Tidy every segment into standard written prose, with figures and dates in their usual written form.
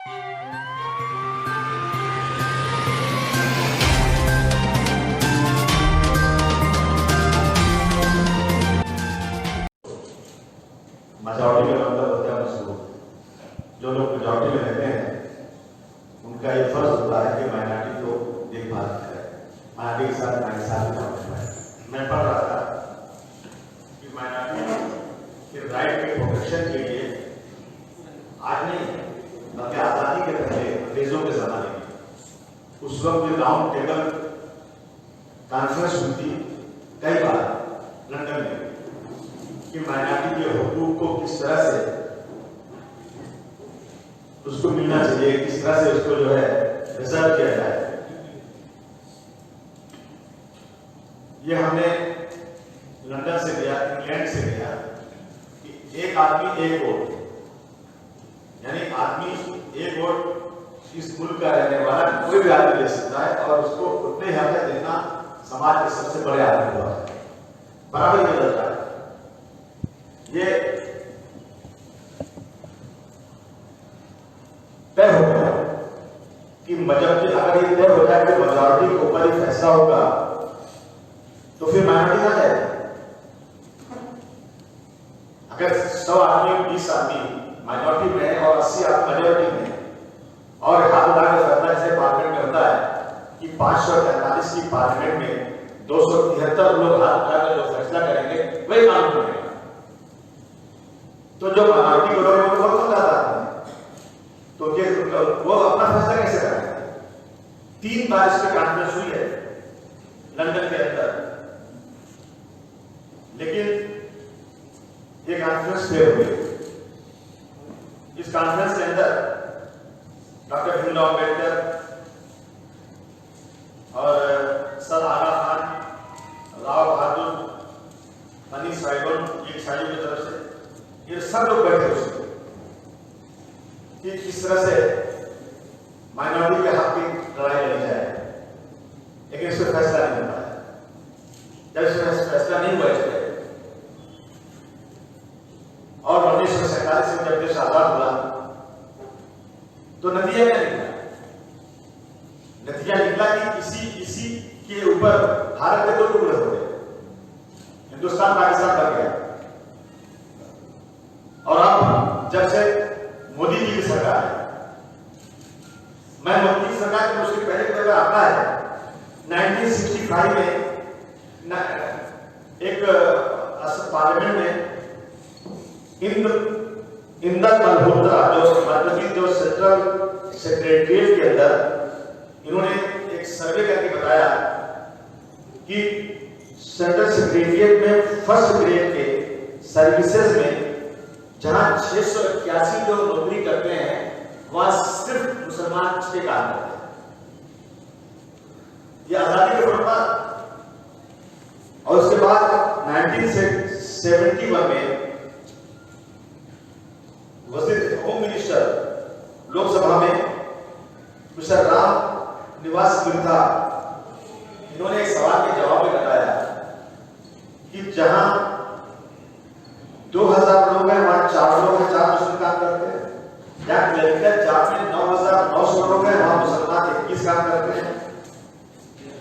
Majority का मतलब होता है मजबूत। जो लोग मेजॉरिटी में रहते हैं उनका ये फर्ज होता है कि माइनॉरिटी को देखभाल करें, माइनॉरिटी के साथ नाइंसाफी ना हो। मैं पढ़ रहा था कि माइनॉरिटी के राइट के प्रोटेक्शन के लिए आज नहीं बल्कि आजादी के पहले अंग्रेजों के जमाने में उस वक्त जो राउंड टेबल कॉन्फ्रेंस हुई थी कई बार लंदन में कि माइनॉरिटी के हुकूक को किस तरह से उसको मिलना चाहिए, किस तरह से उसको जो है रिजर्व किया जाए। ये हमने लंदन से लिया, इंग्लैंड से लिया कि एक आदमी एक वोट, यानी आदमी एक वोट इस मुल्क का रहने वाला कोई भी आदमी दे सकता है और उसको उतने हक है जितना समाज के सबसे बड़े आदमी हुआ है, बराबर ये दर्जा है। ये तय हो गया कि जब अगर ये तय हो जाए कि मेजॉरिटी के ऊपर ही फैसला होगा तो फिर माइनॉरिटी ना जाए। अगर 100 आदमी 20 आदमी माइनॉरिटी में है और 80 आदमी मेजॉरिटी में और हाथ उठा के फैसला से पार्लियामेंट करता है कि 543 की पार्लियामेंट में 273 लोग हाथ उठाकर जो फैसला करेंगे वही कानून बनेगा, तो जो माइनॉरिटी को लोग वो कौन जाता है तो वो अपना फैसला कैसे करेंगे। 3 बार इस पर कॉन्फ्रेंस हुई है लंदन के अंदर, लेकिन ये कॉन्फ्रेंस फेल हुई। इस कॉन्फ्रेंस के अंदर डॉक्टर भीमराव अम्बेडकर और सर आगा खान, राव बहादुर, मनीष साइगोन, ये साइयों की तरफ से ये सब लोग बैठे उसमें कि किस तरह से माइनॉरिटी के हक की लड़ाई लड़ी जाए, लेकिन इस पर फैसला नहीं हो पाया। जब इसमें फैसला नहीं हुआ इस पर और 1947 में जब देश आजाद हुआ तो नतीजा क्या निकला? नतीजा निकला कि इसी के ऊपर भारत के 2 टुकड़े हो गए, हिंदुस्तान पाकिस्तान बन गया। और अब जब से मोदी जी की सरकार है, मैं मोदी की सरकार के उसके पहले की अगर आता है 1965 में एक पार्लियामेंट में इंदर मल्होत्रा जो सेंट्रल सेक्रेटरिएट के अंदर इन्होंने एक सर्वे करके बताया कि सेंट्रल सेक्रेटरिएट में फर्स्ट ग्रेड के सर्विसेज में जहां 681 जो नौकरी करते हैं वहां सिर्फ मुसलमान के काम करते हैं। ये आजादी के बाद और उसके बाद 1971 में वजीर होम मिनिस्टर लोकसभा में मिस्टर राम निवास बिरथा, इन्होंने एक सवाल के जवाब में बताया कि जहां 2000 लोग हैं वहां 4 लोग हैं 4 मुस्लिम काम करते हैं, या मेडिकल जॉब में 9900 लोग हैं वहां मुसलमान 21 काम करते हैं,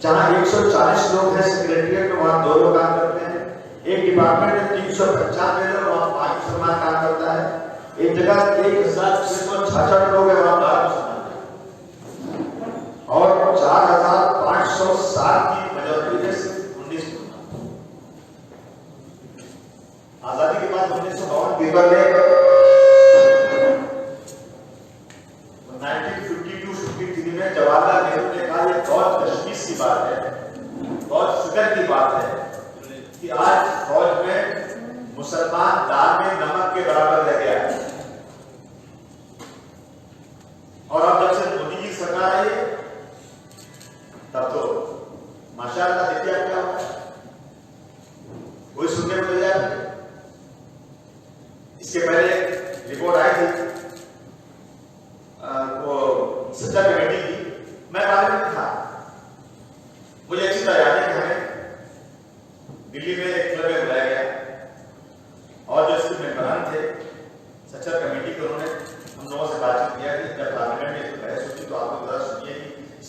जहां 140 लोग हैं सेक्रेटरिएट में वहां 2 लोग काम करते हैं, एक डिपार्टमेंट में 395 लोग वहां 5 मुसलमान काम करता है, एक जगह 1666 लोग हैं वहां 12 मुसलमान और 4560 की मेजॉरिटी है सिर्फ 19। आजादी के बाद 1952 पेपर में 1952-53 में जवाहरलाल नेहरू ने कहा यह बहुत तशवीश की बात है, बहुत फिक्र की बात है कि आज फौज में मुसलमान दाल में नमक के बराबर रह गया है। और अब जब से मोदी जी सरकार आई तब तो माशाअल्लाह देखिए क्या होता है, कोई सुनने को मिल जाए। इसके पहले रिपोर्ट आई थी वो सच्चा कमेटी की, मैं पार्लियामेंट में था, मुझे अच्छी तरह याद है कि हमें दिल्ली में एक क्लब में बुलाया गया और जो इसके मेंबरान थे सच्चा कमेटी के, उन्होंने हम लोगों से बातचीत किया कि जब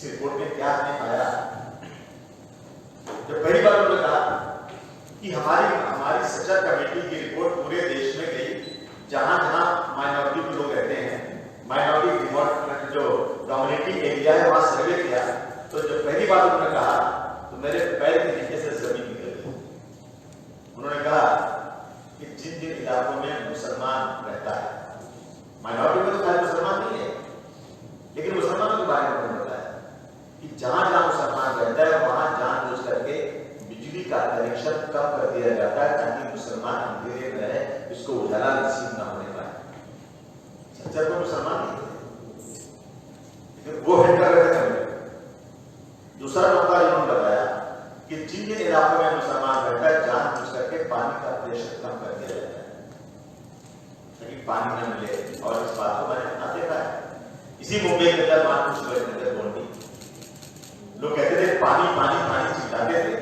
इस रिपोर्ट में क्या हमने पाया? जब पहली बार उन्होंने कहा कि हमारी सर्च कमेटी की रिपोर्ट पूरे देश में गई, जहां जहां माइनॉरिटी के लोग रहते हैं, माइनॉरिटी जो डोमिनेटिंग एरिया है, वहां सर्वे किया, तो जब पहली बार उन्होंने कहा तो मेरे पैर के नीचे से जमीन निकल गई। उन्होंने कहा कि जिन जिन इलाकों में मुसलमान रहता है, माइनॉरिटी में तो शायद मुसलमान नहीं है, लेकिन मुसलमानों के बारे में उन्होंने बताया कि जहां जहां मुसलमान रहता है वहां जानबूझ करके बिजली का कनेक्शन कम कर दिया जाता है ताकि मुसलमान अंधेरे में रहे, इसको उजाला नसीब न होने पाए। सच्चा तो मुसलमान नहीं थे, लेकिन वो हिट कर रहे थे। दूसरा नुकता इन्होंने बताया कि जिन जिन इलाकों में मुसलमान रहता है जानबूझ करके पानी का प्रेशर कम कर दिया जाता है ताकि पानी न मिले। और इस बात को मैंने अपना देखा है। इसी मुंबई के अंदर मानकुछ गोंडी लोग कहते थे पानी पानी पानी चिल्लाते थे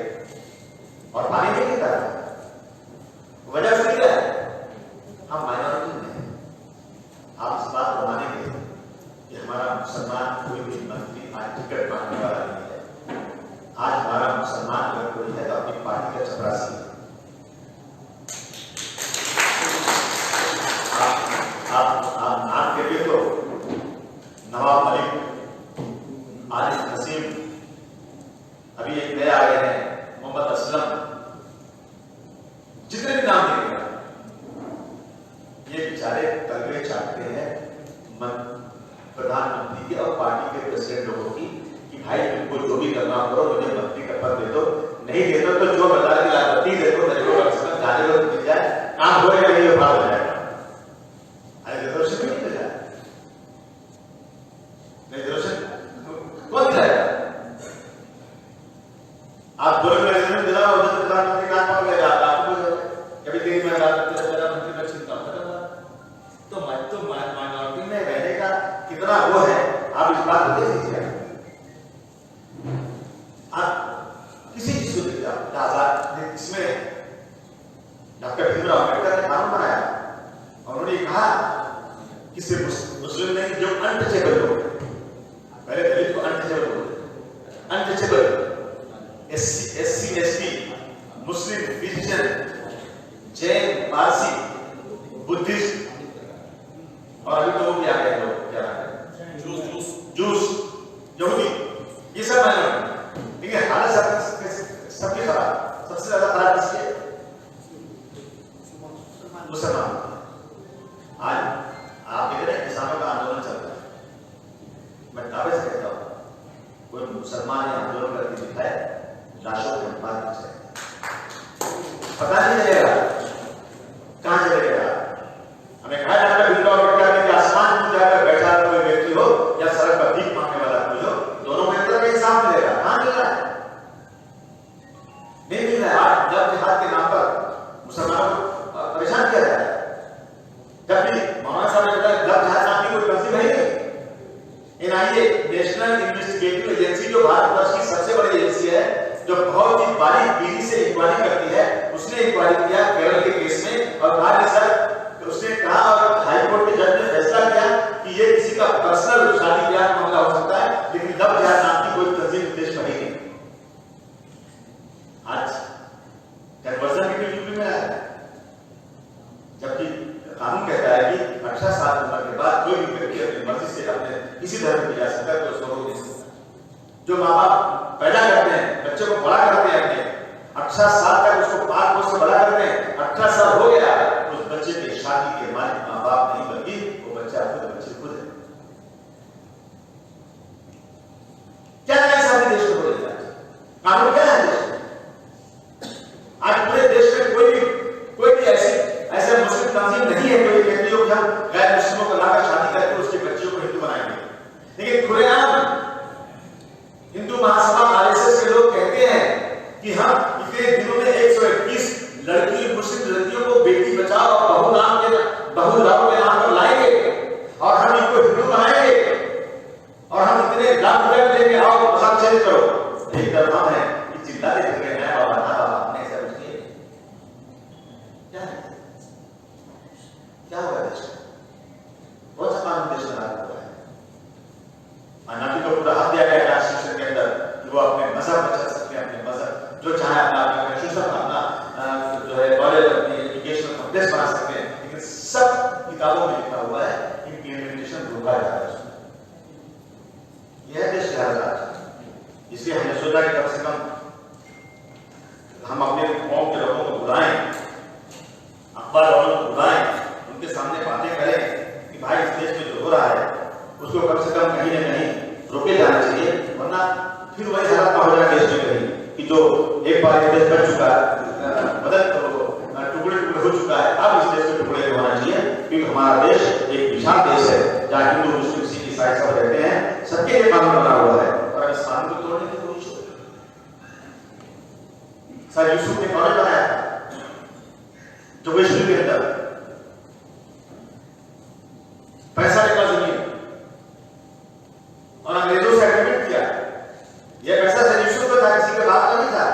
और पानी नहीं गिरता था। वजह से क्या है? हम माइनॉरिटी में, आप इस बात को मानेंगे कि हमारा मुसलमान कोई भी मंत्री आज टिकट मांगने वाला नहीं है। आज हमारा मुसलमान अगर कोई है तो अपनी पार्टी का चपरासी है। आप के लिए तो नवाब मलिक, आरिफ नसीम, अभी एक नया आए हैं मोहम्मद असलम, जितने भी नाम देंगे ये बेचारे तलवे चाटते हैं प्रधानमंत्री के और पार्टी के प्रेसिडेंट लोगों की कि भाई तुमको जो भी करना करो, मुझे मंत्री का पद दे दो, नहीं दे दो तो जो बता के लाभर्ती दे दो, मेरे को जाने को मिल जाए, काम हो जाएगा, ये भाग हो जाएगा। अरे रिजर्वेशन नहीं मिल जाए, नहीं रिजर्वेशन कौन दिलाएगा? आप बोले मैं रिजर्वेशन दिलाओ, उधर प्रधानमंत्री काम पकड़ लेगा, आपको कभी देरी में प्रधानमंत्री का चिंता खत्म। तो माइनॉरिटी में रहने का कितना वो है, आप इस बात को देख लीजिए। आप किसी चीज को देखिए, आजाद इसमें डॉक्टर भीमराव अम्बेडकर ने कानून बनाया और उन्होंने कहा कि सिर्फ मुस्लिम नहीं, जो अनटचेबल लोग, पहले दलित को अनटचेबल बोलते, अनटचेबल एससी एसटी, मुस्लिम, क्रिश्चियन, जैन, पारसी, बुद्धिस्ट और अभी तो वो भी आ गए लोग, क्या नाम है, जूस, यहूदी, ये सब माइनॉरिटी। ठीक है, हालत सबकी खराब, सबसे ज्यादा खराब किसकी है? मुसलमान। आज आप देख रहे हैं किसानों का आंदोलन चल रहा है, मैं दावे से कहता हूं कोई मुसलमान आंदोलन करके दिखाए, लाशों के बाद पता नहीं चलेगा कहां चलेगा। हमें कहा डॉक्टर भीमराव अम्बेडकर ने आसमान में जाकर बैठा कोई व्यक्ति हो या सड़क पर भीख मांगने वाला कोई हो, दोनों में अंतर का इंसाफ मिलेगा। कहां मिल रहा है? नहीं मिल रहा है। आज जब जिहाद के नाम पर मुसलमानों को परेशान किया जाए, जब भी मौलाना साहब ने बताया जब जिहाद नाम की कोई तंजीम है नहीं। एनआईए, नेशनल इन्वेस्टिगेटिव एजेंसी, जो भारतवर्ष की सबसे बड़ी एजेंसी है, जो बहुत ही बारीकी से इंक्वायरी करती है, उसने इंक्वायरी किया केरल के केस में और कहा कि सर, उसने कहा और हाईकोर्ट के जज ने फैसला किया कि ये किसी का पर्सनल शादी ब्याह का मामला हो सकता है, लेकिन लव जिहाद नाम की कोई तंजीम देश में नहीं। आज कन्वर्जन के यूपी में आया, जबकि कानून कहता है कि 18 साल उम्र के बाद कोई भी व्यक्ति अपनी मर्जी से अपने किसी धर्म में जा सकता है, तो उसको रोक नहीं सकता। जो माँ बाप पैदा करते हैं, बच्चे को बड़ा करते हैं, अपने 18 साल तक उसको पाल पोस से बड़ा करते हैं, 18 साल हो गया, उस बच्चे की शादी के मालिक माँ बाप नहीं बल्कि वो बच्चा खुद खुद है। क्या है सारे देश में बोलेगा कानून क्या है देश में? आज पूरे देश में कोई भी ऐसे मुस्लिम तंजीम नहीं है कोई कहती हो कि हम गैर मुस्लिमों को लाकर शादी करके उसके बच्चों को हिंदू बनाएंगे। लेकिन खुलेआम हिंदू महासभा आरएसएस के लोग कहते हैं कि हम इतने दिनों में 121 लड़की मुस्लिम लड़कियों को बेटी बचाओ और बहू राम के नाम पर लाएंगे और हम इनको हिंदू बनाएंगे और हम इतने लाख रुपए देंगे, आओ मसाज चेंज करो। एक दरबार है कि चिल्लाते फिर गए बाबा ना बाबा अपने ऐसा कुछ किए। क्या हुआ देश में? बहुत सा कानून देश में लागू हुआ है। इसलिए हमने सोचा कि कम से कम हम अपने कौम के लोगों को बुलाएं, अखबार वालों को बुलाएं, उनके सामने बातें करें कि भाई इस देश में जो हो रहा है उसको कम से कम कहीं न कहीं रोके जाना चाहिए, वरना फिर वही हालत हो जाए देश में कहीं कि जो एक बार ये देश बन चुका है, बदल टुकड़े टुकड़े हो चुका है, अब इस देश में टुकड़े नहीं होना चाहिए, क्योंकि हमारा देश एक विशाल देश है जहाँ हिंदू मुस्लिम सिख ईसाई सब रहते हैं, सबके लिए कानून बना हुआ है और इस कानून को तोड़ने की कोशिश हो रही है। सर यूसुफ ने कॉलेज बनाया था जो विश्व के अंदर पैसा निकला जमीन और अंग्रेजों से एग्रीमेंट किया। यह पैसा सर यूसुफ का था, किसी के बाप का नहीं था,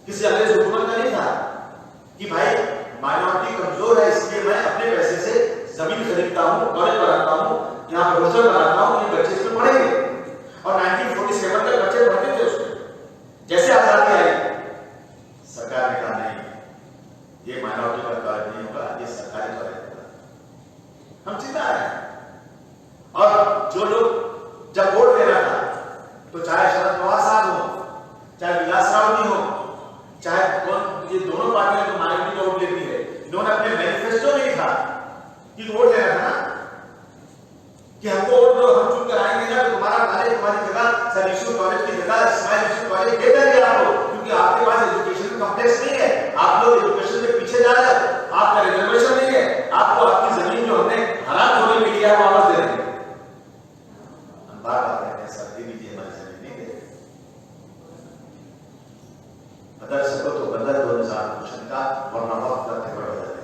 किसी अंग्रेज हुकूमत का नहीं था कि भाई माइनॉरिटी कमजोर है इसलिए मैं अपने पैसे से जमीन खरीदता हूं, कॉलेज बनाता हूं, यहां पर हॉस्टल बनाता हूं, ये बच्चे इसमें पढ़ेंगे। और 1947 तक बच्चे पढ़ते थे उसमें। जैसे आजादी आई सरकार ने कहा नहीं, ये माइनॉरिटी का कॉलेज नहीं होगा, ये सरकारी कॉलेज होगा। हम चिंता है। और जो लोग जब वोट देना था तो चाहे शरद पवार साहब हो, चाहे विलास राव जी हो, चाहे कौन, ये दोनों पार्टियां जो माइनॉरिटी का वोट लेती है, इन्होंने अपने मैनिफेस्टो में लिखा कि वोट लेना था ना कि हमको वोट दो, हम चुन कर आएंगे ना तो तुम्हारा कॉलेज, तुम्हारी जगह सर यूसुफ कॉलेज की जगह इस्माइल यूसुफ कॉलेज दे देंगे आपको, क्योंकि आपके पास एजुकेशन कॉम्प्लेक्स नहीं है, आप लोग एजुकेशन में पीछे जा रहे हो, आपका रिजर्वेशन नहीं है, आपको आपकी जमीन जो हमने हराम होने में किया वापस दे देंगे। हम बार बार कहते हैं सर दे दीजिए, हमारी जमीन नहीं दे, बदल सको तो बदल दो निजाम कुशन का, वरना वक्त का बदल देगा।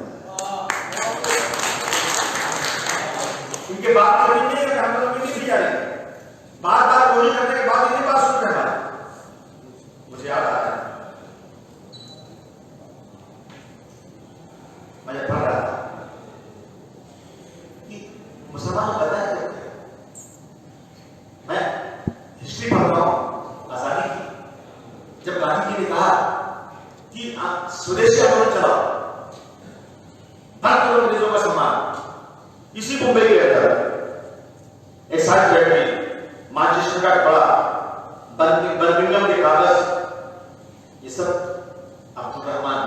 इनके बात जमीन नहीं है, हम लोग नहीं दी जा रही, बार बार कोशिश करने के बाद इनके पास सुन रहे हैं। मुझे याद आ रहा है मैं जब पढ़ रहा था कि मुसलमान पता है, मैं हिस्ट्री पढ़ रहा हूं आजादी की, जब गांधी जी ने कहा कि स्वदेशी आंदोलन चलाओ, बंद करो अंग्रेजों का सम्मान, इसी मुंबई के अंदर एक साइड फैक्ट्री, मानचेस्टर का कपड़ा, बर्मिंघम के कागज, ये सब अब्दुल रहमान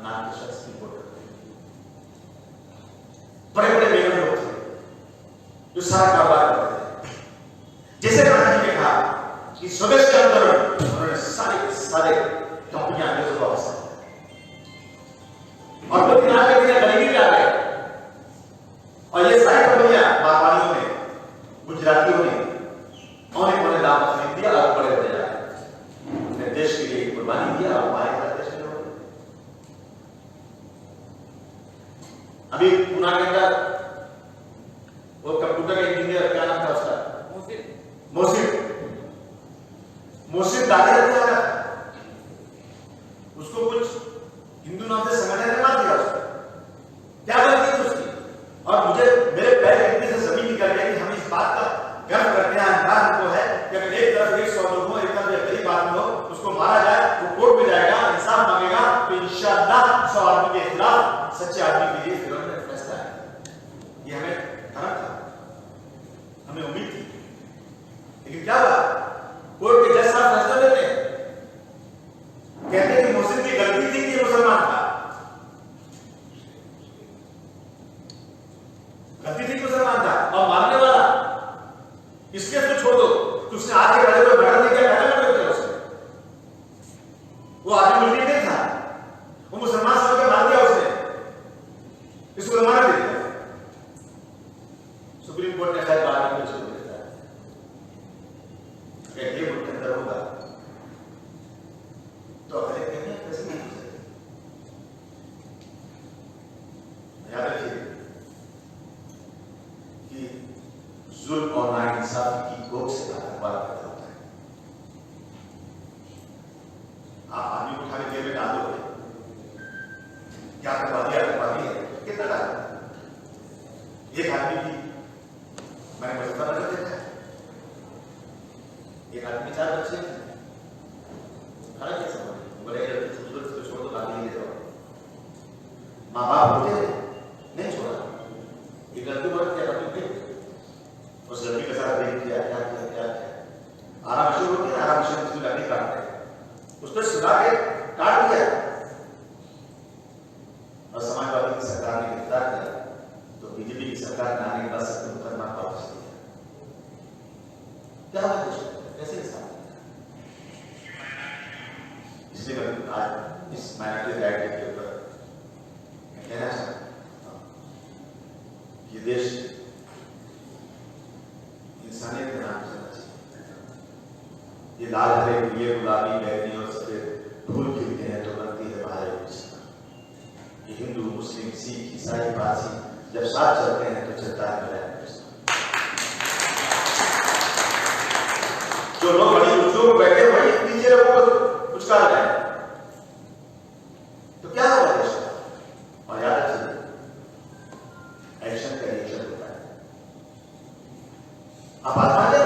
नाम के शख्स की फोटो, बड़े बड़े मेहनत लोग थे जो सारा कारोबार करते थे। जैसे गांधी जी ने कहा कि स्वदेश के आंदोलन, उन्होंने सारे कंपनियां अंग्रेजों को वापस और फिर दिन आगे दिन गरीबी में आ गए और ये सारी कंपनियां मारवाड़ियों ने, गुजरातियों ने और एक बड़े दाम खरीद दिया और बड़े होते जा रहे, देश के लिए कुर्बानी दिया और हमारे देश के लोग। अभी पुणे के अंदर वो कंप्यूटर का इंजीनियर, क्या नाम था उसका, मोहसिन दानिया था, उसको कुछ हिंदू नाम से संगठन ने मार दिया उसको, क्या गलती थी उसकी। और मुझे मेरे पैर इतने से जमीन निकल गई कि हम इस बात का गर्व करते हैं, अहंकार हमको है कि अगर एक तरफ 100 लोग हो, एक तरफ एक गरीब आदमी हो, उसको मारा जाए, वो कोर्ट में जाएगा, इंसाफ मांगेगा, तो इंशाअल्लाह 100 आदमी के खिलाफ सच्चे आदमी के लिए फिर फैसला है। ये हमें धर्म था, हमें उम्मीद थी, लेकिन क्या हुआ, कोर्ट के जज साहब फैसला देते हैं, कहते हैं कि मुस्लिम की गलती थी कि मुसलमान था, गलती थी मुसलमान था, और मारने वाला इसके तो छोड़ दो, उसने आज के पहले कोई मर्डर नहीं किया, पहले मर्डर किया उसने, वो आदमी मुस्लिम नहीं था, वो मुसलमान समझ के मार दिया उसने, इसको जमानत दे दिया। सुप्रीम कोर्ट ने खैर बाद में उसको दे दिया, ये मुल्क के अंदर होगा तो अगर कैसे नहीं हो सकते। याद रखिए कि जुल्म और नाइंसाफी की कोख से आतंकवाद पैदा होता है। आप आदमी को उठा के जेल में डाल दोगे, क्या आतंकवादी है, कितना डाल, एक आदमी की मैंने बचपन में देखा है, एक आदमी 4 बच्चे हालांकि समझ बोले तो छोड़ दो, बाकी ले जाओ, माँ बाप होते नहीं छोड़ा, ये गलती बरत क्या करती उस लड़की के साथ देख किया, क्या आराम शुरू होती है, आराम शुरू क्या होगा कैसे इंसान? इसलिए मैं आज इस माइनॉरिटी राइट के ऊपर कहना चाहता हूं, ये देश इंसानियत के नाम से चलना चाहिए। ये लाल हरे पीले गुलाबी बैगनी और सफेद फूल खिलते हैं तो बनती है बाहर। ये हिंदू मुस्लिम सिख ईसाई पारसी जब साथ चलते हैं तो चलता है मेरा। जो लोग बड़ी कुर्सियों में बैठे वही नीचे लोगों को कुछ कहा जाए तो क्या होगा देश का? और याद रखिए, एक्शन का रिएक्शन होता है। आप आजमा लें,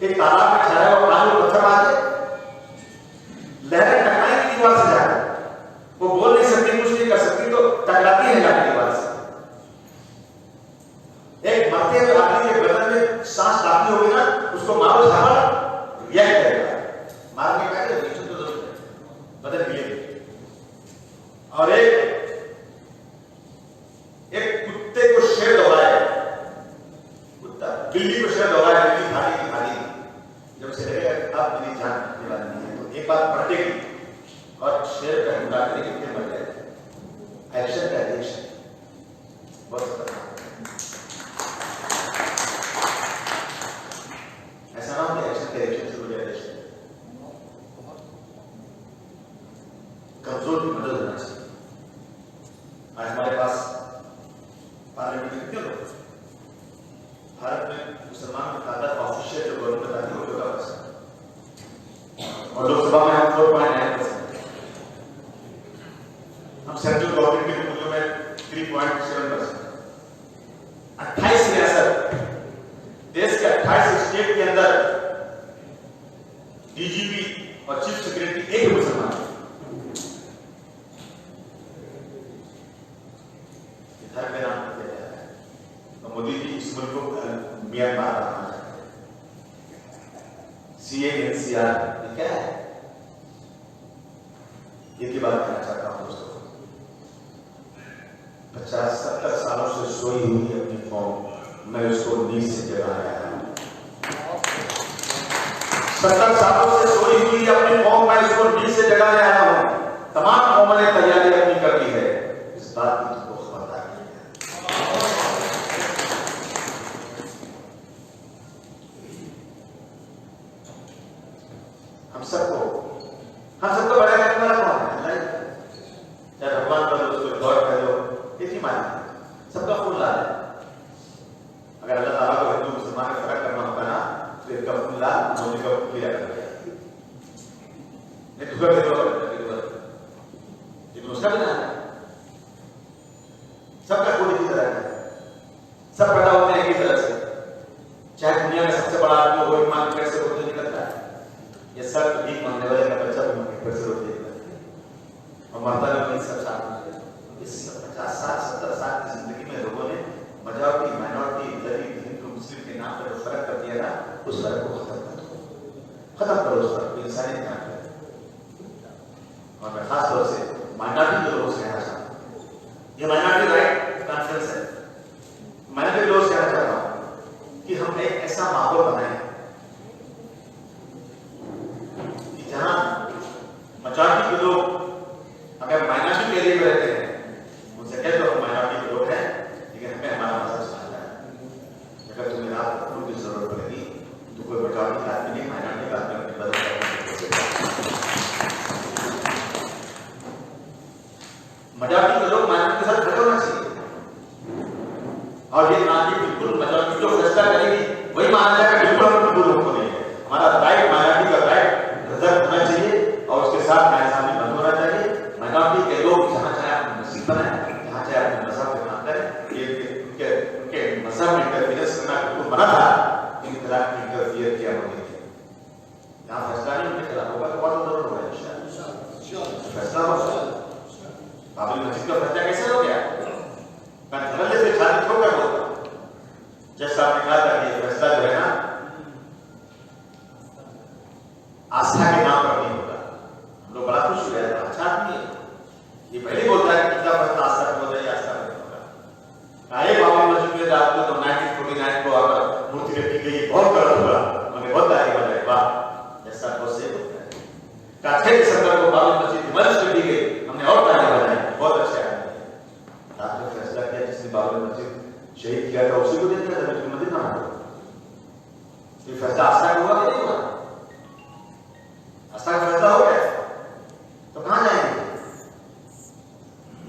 एक तालाब में ठहरा हुआ पानी में पत्थर मार दे, लहरें टकराएंगी दीवार से जाकर, वो बोल नहीं सकती, कुछ नहीं कर सकती, तो टकराती है जाकर दीवार से। एक मरते हुए आदमी के बदन में सांस दाखिल होगी ना, उसको मारो झापड़ रिएक्ट करेगा, मारने का रिएक्शन तो जरूर है, बदन मिलेगी। और एक कुत्ते को शेर दौड़ाए, कुत्ता बिल्ली को शेर दौड़ाए, बिल्ली भागी की भागी, जब उसे लगेगा अब मेरी जान बचने वाली नहीं है तो एक बार पलटेगी और शेर का हुक्का करेगी, फिर मर जाएगा। एक्शन का रिएक्शन बहुत खतरनाक। ऐसा ना हो कि एक्शन का रिएक्शन शुरू हो जाए। देश कमजोर की मदद होना चाहिए। आज हमारे पास पार्लियामेंट में कितने लोग? भारत में मुसलमान की तादाद ऑफिशियल जो गवर्नमेंट बताती है वो 14% और लोकसभा में हम 4.9%। हम सेंट्रल गवर्नमेंट के मुल्कों में 3.7%। 28 रियासत, देश के 28 स्टेट के अंदर डीजीपी और चीफ सेक्रेटरी एक मुसलमान है। धर्म के नाम पर किया जा रहा है। तो मोदी जी इस मुल्क को म्यांमार बनाना चाहते हैं। CANCR ये क्या है? एक ही बात कहना चाहता हूं दोस्तों, 50-70 सालों से सोई हुई अपनी कौम मैं उसको नींद से जगाने आया हूं। 70 सालों से सोई हुई अपनी कौम मैं उसको नींद से जगाने आया हूं। तमाम कौमों ने तैयारी अपनी कर दी है, इस बात की तुमको खबरदार है। हम सबको बड़ा करने वाला कौन है? अल्लाह। चाहे भगवान का लो, उसको गॉड कह लो, एक ही मालिक है, सबका खून लाल है। अगर अल्लाह ताला को हिंदू मुसलमान में फर्क करना होगा ना तो इसका खून लाल, मोदी का खून पीला कर दिया। नहीं दूसरा लेकिन उसका भी ना है, सबका खून एक ही तरह है, सब पैदा होते हैं एक ही तरह से। चाहे दुनिया में सबसे बड़ा आदमी हो, ईमान पेट से रोते निकलता है, ये सब भीख मांगने वाले का बच्चा भी मांगे पेट से रोते निकलता है और मरता नहीं सब साथ में। इस 50-60-70 साल की जिंदगी में लोगों ने मेजॉरिटी माइनॉरिटी गरीब हिंदू मुस्लिम के नाम पर जो फर्क कर दिया ना, उस फर्क को खत्म कर दो, खत्म करो उस फर्क को, इंसानियत के नाम पर। और मैं खास तौर से माइनॉरिटी के लोगों से कहना चाहता हूँ, ये माइनॉरिटी राइट कॉन्फ्रेंस है, माइनॉरिटी लोगों से कहना चाहता हूँ कि हम एक ऐसा माहौल बनाएं कि जहां मेजॉरिटी के लोग अगर माइनॉरिटी के एरिया में रहते हैं उनसे कह दो हम माइनॉरिटी के लोग हैं लेकिन हमें हमारा मजहब समझना है। अगर तुम्हें रात को फूल की जरूरत पड़ेगी तो कोई मेजॉरिटी का आदमी नहीं, माइनॉरिटी का आदमी अपनी मदद करेगा। मेजॉरिटी के लोग माइनॉरिटी के साथ खड़े होना चाहिए और ये ना कि बिल्कुल मेजॉरिटी जो फैसला करेगी वही माना जाएगा, बिल्कुल हम बिल्कुल हमको नहीं है। हमारा राइट माइनॉरिटी का राइट रिजर्व होना चाहिए और उसके साथ नाइंसाफी बंद होना चाहिए। माइनॉरिटी के लोग जहां चाहे अपनी मस्जिद बनाए, जहां चाहे अपने मजहब के नाम करें, उनके मजहब में इंटरफियरेंस करना बिल्कुल मना था, लेकिन खिलाफ इंटरफियर किया होने के जहां फैसला नहीं उनके खिलाफ होगा तो बहुत जरूर होगा इंशाअल्लाह फैसला होगा। बाबरी मस्जिद का फैसला कैसे हो गया? मैं धड़ल्ले से शादी छोड़कर बोलता हूं, जैसा आपने कहा था कि फैसला जो है ना आस्था के नाम पर नहीं होगा। हम लोग बड़ा खुश हुए, अच्छा आदमी है ये पहले बोलता है कि कितना फैसला आस्था पर होता है, आस्था पर नहीं होगा। बाबरी मस्जिद में रात को 1949 को आकर मूर्ति रखी गई, बहुत गलत हुआ, उन्होंने 17 को बाबरी मस्जिद डिमोलिश कर दी गई, हमने और ताने बनाए, बहुत अच्छे आदमी। आपने फैसला किया जिसने बाबरी मस्जिद शहीद किया था उसी को दे दिया था, मस्जिद ना हो। ये फैसला आस्था का हुआ कि नहीं हुआ? आस्था का फैसला हो गया तो कहां जाएंगे?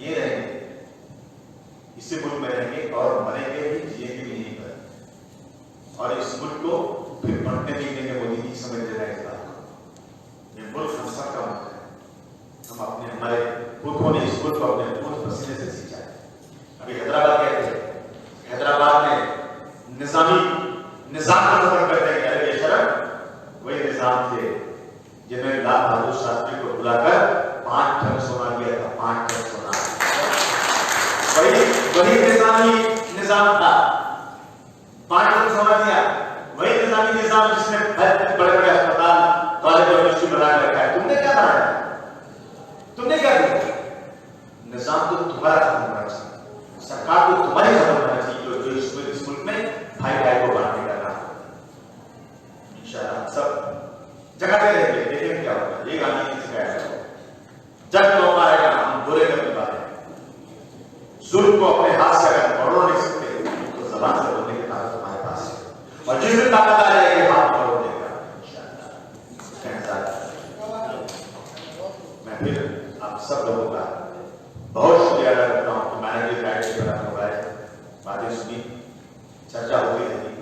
ये रहेंगे, इसी मुल्क में रहेंगे और मरेंगे भी, जिएंगे भी नहीं पर। और इस मुल्क को फिर बढ़ने नहीं देंगे। मोदी जी समझ ले रहे हैं इस बात को। ये मुल्क हम सबका मुल्क है। हम अपने हमारे पुरखों ने इस मुल्क को अपने खून पसीने से सींचा है। अभी हैदराबाद गए थे, हैदराबाद में निजाम का खत्म करते हैं, अरे बेशरम वही निजाम थे जिन्होंने लाल बहादुर शास्त्री को बुलाकर 5 टन सोना दिया था, 5 टन सोना। वही निजाम था, 5 टन सोना दिया। वही निजाम जिसने बड़े बड़े अस्पताल, कॉलेज और यूनिवर्सिटी बना रखा है। तुमने क्या बनाया? तुमने क्या किया? निजाम तो तुम्हारा खत्म होना चाहिए, सरकार को तुम्हारी खत्म होना चाहिए, जो इस मुल्क में भाई भाई को बांटने का काम। इंशाअल्लाह सब जगह पे रहेंगे, देखेंगे क्या होगा। ये गांधी जी सिखाया है, जब मौका आएगा हम बुरे करने वाले हैं। जुल्म को अपने हाथ से अगर पकड़ नहीं सकते तो जबान से बोलने की ताकत हमारे पास है, और जिस दिन ताकत आ जाएगी हाथ पकड़ देगा इंशाअल्लाह। मैं फिर आप सब लोगों का बहुत शुक्रिया अदा करता हूँ कि मैंने भी गाइड करा हुआ है, बातें सुनी, चर्चा होती रहेगी,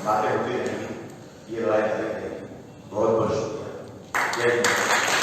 बातें होती रहेंगी, ये लड़ाई चलती रहेगी। बहुत बहुत शुक्रिया। जय हिंद।